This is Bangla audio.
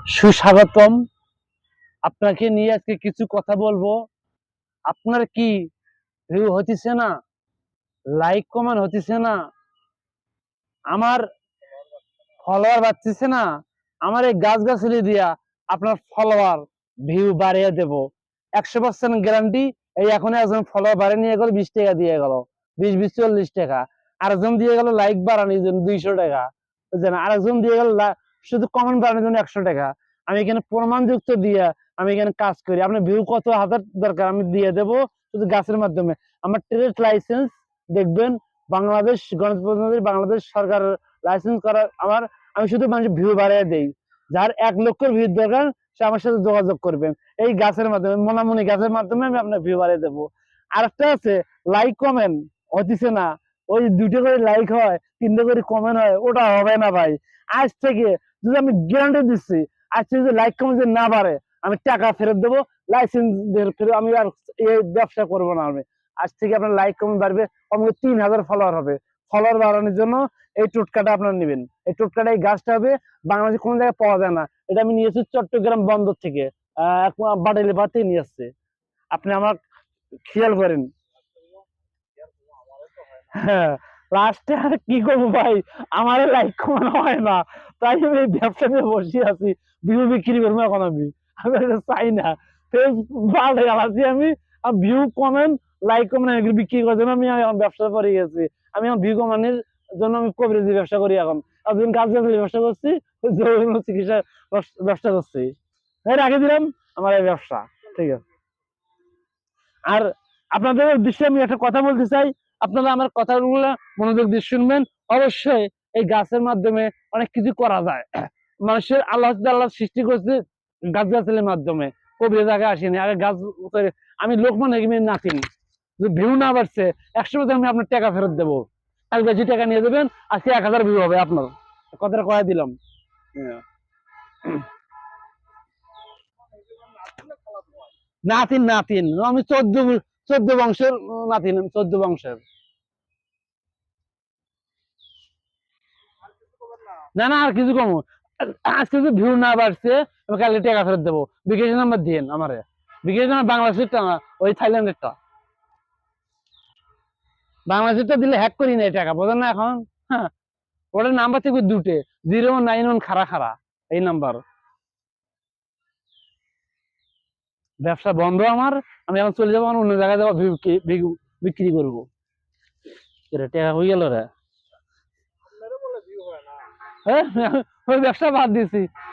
সুস্বাগতম। আপনাকে নিয়ে আজকে কিছু কথা বলবো। আপনার কি ভিউ হতিছে না, লাইক কমেন্ট হতিছে না, আমার ফলোয়ার বাড়তেছে না? আমার এই গাছগাছালি দিয়া আপনার ফলোয়ার ভিউ বাড়িয়ে দেব, 100% গ্যারান্টি। এই এখন একজন ফলোয়ার বাড়িয়ে নিয়ে গেল 20 টাকা দিয়ে গেল, 20-20-40 টাকা। আরেকজন দিয়ে গেল লাইক বাড়ানোর জন্য 200 টাকা, বুঝলেন? আরেকজন দিয়ে গেল শুধু কমেন্ট বাড়ানোর জন্য 100 টাকা। আমি এখানে প্রমাণযুক্ত দিয়ে আমি এখানে কাজ করি। আপনার ভিউ কত হাজার দরকার আমি দিয়ে দেব, শুধু গাছের মাধ্যমে। আমার ট্রেড লাইসেন্স দেখবেন, বাংলাদেশ গণপ্রজাতন্ত্রী বাংলাদেশ সরকার লাইসেন্স করা আমার। আমি শুধু মানুষের ভিউ বাড়িয়ে দেই। যার 1 লক্ষ ভিউ দরকার সে আমার সাথে যোগাযোগ করবেন এই গাছের মাধ্যমে, মনামনি গাছের মাধ্যমে আমি আপনার ভিউ বাড়িয়ে দেবো। আরেকটা আছে, লাইক কমেন্ট হতিছে না। ওই 2টা করে লাইক হয়, 3টা করে কমেন্ট হয়, ওটা হবে না ভাই। আজ থেকে যদি আমি গ্যারান্টি দিচ্ছি, আজ থেকে যদি লাইক কমেন্ট যদি না বাড়ে আমি টাকা ফেরত দেবো, লাইসেন্স ফেরত, আমি আর এই ব্যবসা করবো না। আমি আজ থেকে আপনার লাইক কমেন্ট বাড়বে, কমপক্ষে 3000 ফলোয়ার হবে। ফলোয়ার বাড়ানোর জন্য এই টোটকাটা আপনারা নেবেন। এই টোটকাটা, এই গাছটা হবে বাংলাদেশে কোনো জায়গায় পাওয়া যায় না। এটা আমি নিয়েছি চট্টগ্রাম বন্দর থেকে, বাটাইলে বা থেকে নিয়ে আসছে। আপনি আমার খেয়াল করেন। হ্যাঁ, লাস্টে আর কি করবো ভাই, আমার লাইক কমানো হয় না, তাই আমি এই ব্যবসা নিয়ে বসে আছি। ভিউ বিক্রি করবো এখন আমি, আমি এটা চাই না। ফেসবুক আলাছি আমি, ভিউ কমেন্ট লাইক কমেন্ট এগুলো বিক্রি করার জন্য আমি এখন ব্যবসা করে গেছি। আমি এখন ভিউ কমানোর জন্য আমি কবিরাজি ব্যবসা করি এখন। একদিন গাছ গাছালি ব্যবসা করছি, চিকিৎসা ব্যবসা করছি। এই রাখে দিলাম আমার এই ব্যবসা। ঠিক আছে। আর আপনাদের উদ্দেশ্যে আমি একটা কথা বলতে চাই, আপনারা আমার কথাগুলো মনোযোগ দিয়ে শুনবেন। অবশ্যই এই গাছের মাধ্যমে অনেক কিছু করা যায়। মানুষের আল্লাহ সৃষ্টি করছে গাছ গাছালির মাধ্যমে। কবির জায়গায় আসেনি আগে গাছ। আমি লোকমান হেকিমের নাতিন। যদি ভিউ না বাড়ছে 100% আমি আপনার টাকা ফেরত দেবো। আর বেশি টাকা নিয়ে দেবেন, আজকে 1000 ভিউ হবে আপনার। কথাটা কয়ে দিলাম। নাতিন নাতিন আমি 14 বংশের নাতিন, 14 বংশের। না না, আর কিছু কম। আজকে যদি ভিউ না বাড়ছে আমি কালকে টাকা ফেরত দেবো। বিকাশ নাম্বার দিয়েন আমারে। বিকাশ নাম্বার বাংলাদেশেরটা না, ওই থাইল্যান্ডেরটা। বাংলাদেশেরটা দিলে হ্যাক করি না এই টাকা, বোঝেন না এখন? হ্যাঁ, ওটার নাম্বার থেকে 2টে, 091 খারা খারা, এই নাম্বার। ব্যবসা বন্ধ আমার। আমি এখন চলে যাবো, অন্য জায়গায় যাবো, বিক্রি করবো। টাকা হয়ে গেল রে। হ্যাঁ, ওই ব্যবসা বাদ দিছি।